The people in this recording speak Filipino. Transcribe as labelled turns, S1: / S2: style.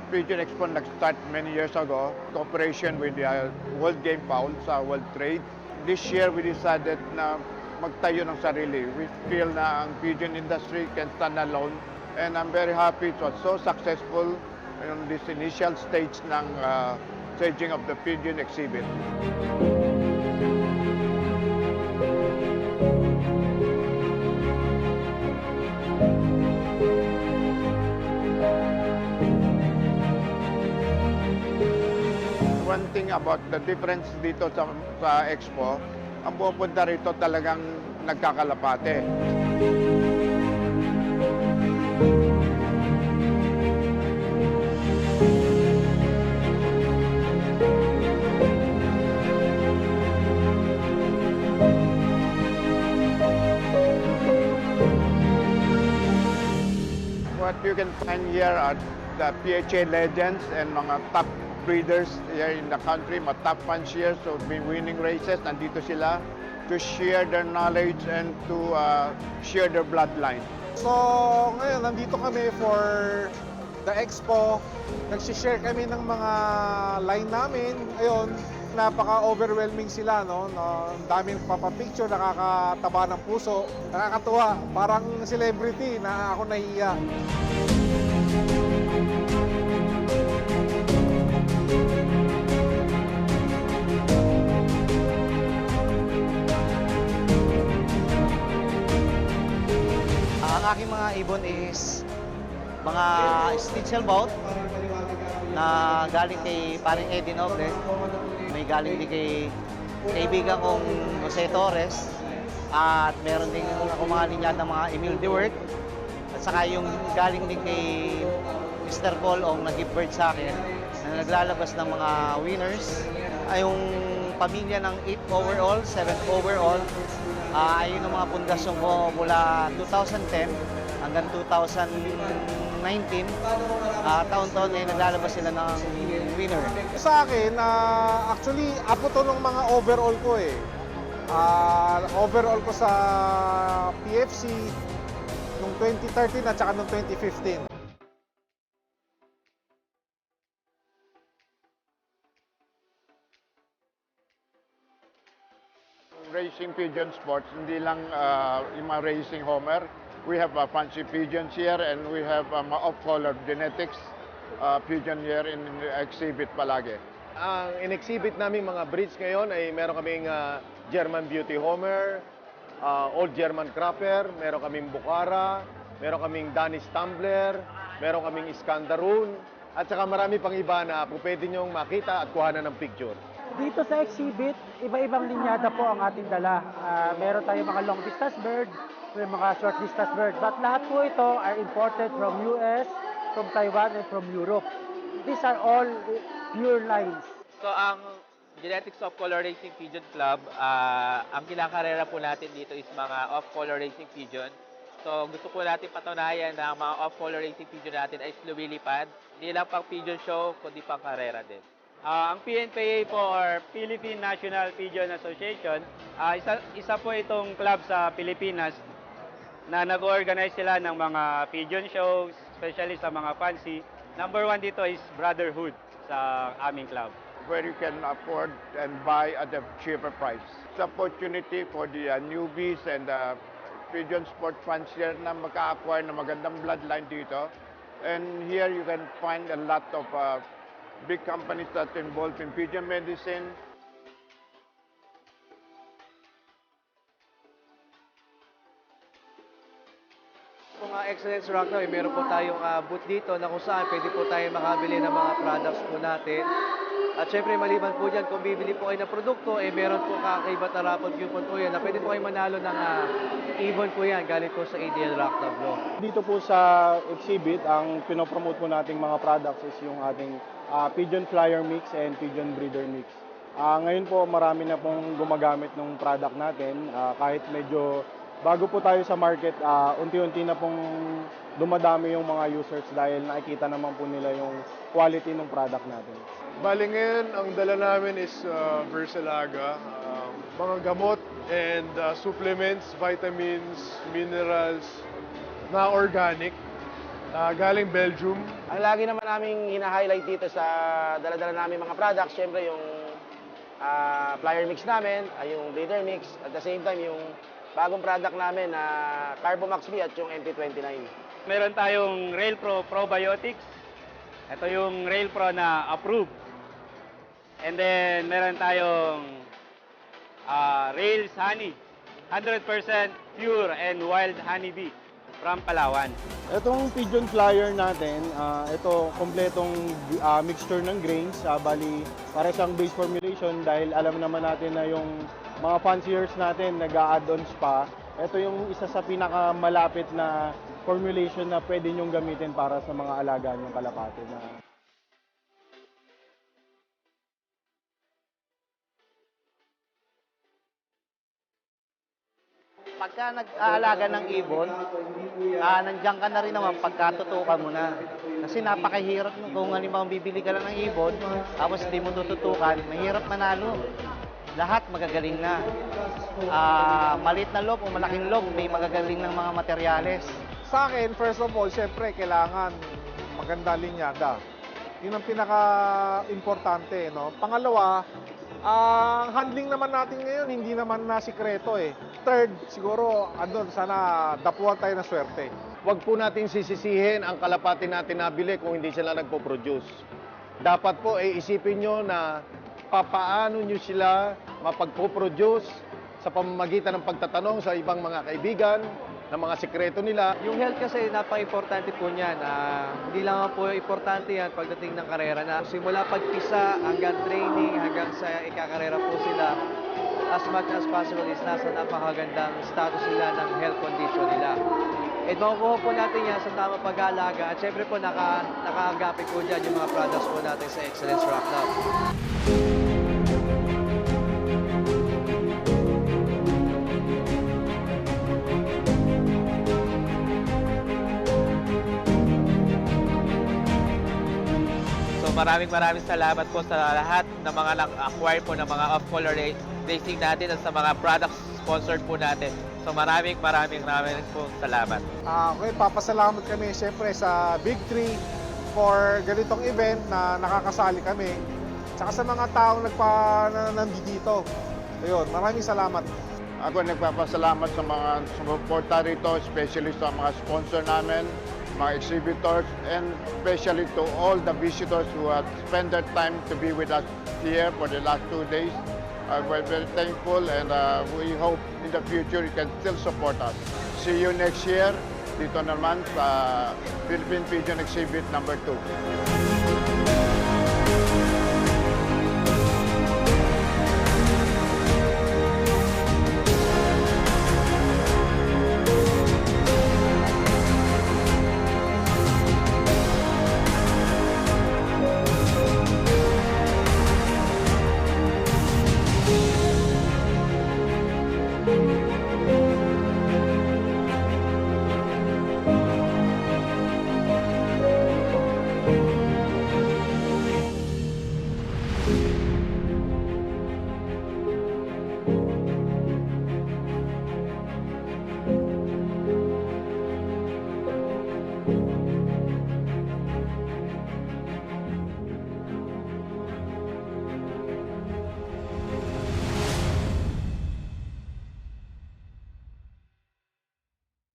S1: Pigeon Expo nag-start many years ago, cooperation with the World Game Fowl sa World Trade. This year, we decided na magtayo ng sarili. We feel na ang pigeon industry can stand alone. And I'm very happy it was so successful in this initial stage ng staging of the pigeon exhibit. One thing about the difference dito sa Expo, ang pupunta rito talagang nagkakalapate. What you can find here are the PHA legends and mga top breeders here in the country, mga top fanciers who have been winning races. Nandito sila to share their knowledge and to share their bloodline.
S2: So, ngayon, nandito kami for the expo. Nagsishare kami ng mga line namin. Ayun, napaka-overwhelming sila, no? Ang daming papapicture, nakakataba ng puso. Nakakatuwa, parang celebrity na ako nahiya.
S3: Ang aking mga ibon is mga Stitzel bout na galing kay paring Eddie Noble. May galing din kay kaibigan kong Jose Torres. At meron din ako mga linya ng mga Emil Dewert. At saka yung galing din kay Mr. Paul Ong nag-give birth sa akin na naglalabas ng mga winners. Ay yung pamilya ng 8 overall, 7 overall. Ayun ang mga pundasyon ko mula 2010 hanggang 2019. Taon-taon ay naglalabas sila ng winner.
S2: Sa akin, actually, apo to ng mga overall ko eh. Overall ko sa PFC noong 2013 at saka noong 2015.
S1: Racing pigeon sports, hindi lang yung mga racing homer. We have fancy pigeons here and we have mga off-color genetics pigeon here in the exhibit palagi.
S4: Ang in-exhibit namin mga breeds ngayon ay meron kaming German Beauty Homer, Old German Crapper, meron kaming Bukhara, meron kaming Danish Tumbler, meron kaming Iskandarun, at saka marami pang iba na pwede nyong makita at kuhanan ng picture.
S5: Dito sa exhibit, iba-ibang linyada po ang ating dala. Meron tayong mga long distance bird, may mga short distance bird. But lahat po ito are imported from US, from Taiwan, and from Europe. These are all pure lines.
S6: So ang Genetics of Color Racing Pigeon Club, ang kinakarera po natin dito is mga off-color racing pigeon. So gusto po natin patunayan na ang mga off-color racing pigeon natin ay lumilipad. Hindi lang pang pigeon show, kundi pang karera din.
S7: Ang PNPA po or Philippine National Pigeon Association, isa po itong club sa Pilipinas na nag-organize sila ng mga pigeon shows, especially sa mga fancy. Number 1 dito is brotherhood sa aming club.
S1: Where you can afford and buy at a cheaper price. It's an opportunity for the newbies and pigeon sport fancier na maka-acquire ng magandang bloodline dito. And here you can find a lot of big companies that involved in pigeon medicine.
S3: Mga Excellence Rock na, meron po tayong booth dito na kung saan pwede po tayo makabili ng mga products po natin. At syempre maliban po dyan, kung bibili po kayo ng produkto, meron po kakaiba na raffle coupon po yan na pwede po kayo manalo ng ibon po yan galing po sa ADL Rock Tableau.
S8: Dito po sa exhibit, ang pinopromote po nating mga products is yung ating Pigeon Flyer Mix and Pigeon Breeder Mix. Ngayon po marami na pong gumagamit ng product natin. Kahit medyo bago po tayo sa market, unti-unti na pong dumadami yung mga users dahil nakikita naman po nila yung quality ng product natin.
S4: Bali ngayon, ang dala namin is Versalaga, mga gamot and supplements, vitamins, minerals na organic. Galing Belgium.
S9: Ang lagi naman namin hina-highlight dito sa dala-dala namin mga products, syempre yung flyer mix namin, ay yung breeder mix, at the same time yung bagong product namin na Carbomax B at yung NT29.
S7: Meron tayong Rail Pro Probiotics. Ito yung Rail Pro na approved. And then meron tayong Rails Honey. 100% pure and wild honeybee from Palawan.
S8: Itong pigeon flyer natin, ito kompletong mixture ng grains. Bali, para siyang base formulation dahil alam naman natin na yung mga fanciers natin nag-a-add-ons pa. Ito yung isa sa pinakamalapit na formulation na pwede nyong gamitin para sa mga alaga nyong kalapate na
S3: Pagka nag-aalaga ng ibon, nandiyan ka na rin naman pagkatutukan mo na. Kasi napakahirap nun. Kung halimbawa bibili ka lang ng ibon, tapos hindi mo tututukan, mahirap manalo. Lahat magagaling na. Maliit na loob o malaking loob, may magagaling ng mga materyales.
S2: Sa akin, first of all, syempre, kailangan maganda linyada. Yun ang pinaka-importante, no? Pangalawa, ang handling naman natin ngayon, hindi naman na sikreto eh. Third, siguro, sana dapuan tayo ng swerte.
S4: Huwag po natin sisisihin ang kalapati natin nabili kung hindi sila nagpo-produce. Dapat po isipin nyo na papaano nyo sila mapagpo-produce sa pamamagitan ng pagtatanong sa ibang mga kaibigan, ng mga sikreto nila.
S10: Yung health kasi napaka-importante po niyan. Hindi lang po importante yan pagdating ng karera na simula pagpisa hanggang training hanggang sa ikakarera po sila as much as possible is nasa napakagandang status nila ng health condition nila. At makukuha po natin yan sa tamang pag-aalaga at syempre po nakaagapit po dyan yung mga products po natin sa Excellence Rock Lab.
S6: Maraming salamat po sa lahat ng mga nag-acquire po ng mga off-color racing natin at sa mga products sponsored po natin. So maraming po salamat.
S2: Okay, papasalamat kami syempre sa Big Tree for ganitong event na nakakasali kami. Tsaka sa mga taong nandito. Ayun, maraming salamat.
S1: Ako nagpapasalamat sa mga sumuporta rito, especially sa mga sponsor namin, mga exhibitors, and especially to all the visitors who have spent their time to be with us here for the last 2 days. We're very thankful and we hope in the future you can still support us. See you next year dito naman sa Philippine Pigeon Exhibit number 2.